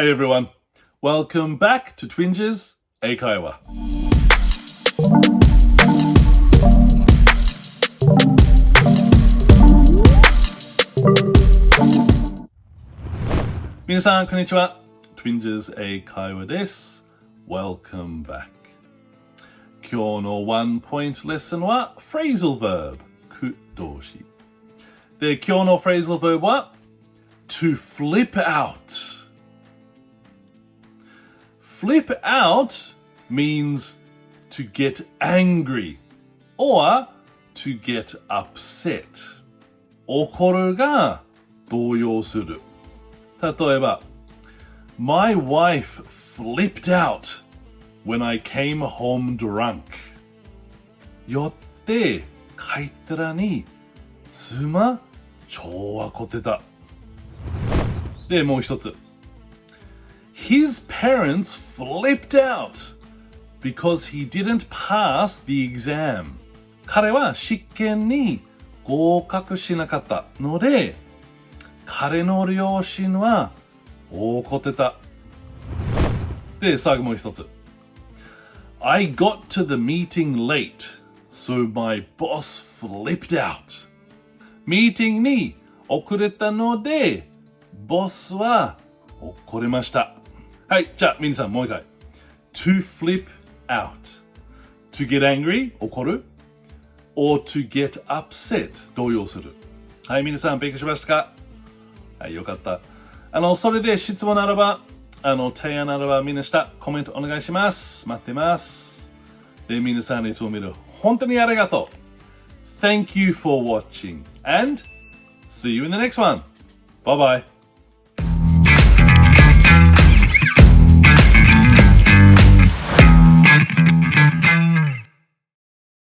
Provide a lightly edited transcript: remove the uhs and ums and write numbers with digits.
Hey everyone, welcome back to Twinges 英会話。皆さんこんにちは。Twinges 英会話です。Welcome back。今日のワンポイントレッスンは phrasal verb 句動詞。で、今日の phrasal verb は to flip out。Flip out means to get angry or to get upset. 怒るが動揺する。例えば、My wife flipped out when I came home drunk. 酔って帰ったらに妻超怒ってた。で、もう一つ。His parents flipped out because he didn't pass the exam. 彼は試験に合格しなかったので、彼の両親は怒ってた。で、最後もう一つ。I got to the meeting late, so my boss flipped out. ミーティングに遅れたので、ボスは怒りました。はい、じゃあ皆さんもう一回。To flip out. To get angry, 怒る。or to get upset, 動揺する。はい、皆さん勉強しましたか？はい、よかった。それで質問ならば、提案ならばみんな下、コメントお願いします。待ってます。で、皆さんいつも見る。本当にありがとう。Thank you for watching and see you in the next one. Bye bye.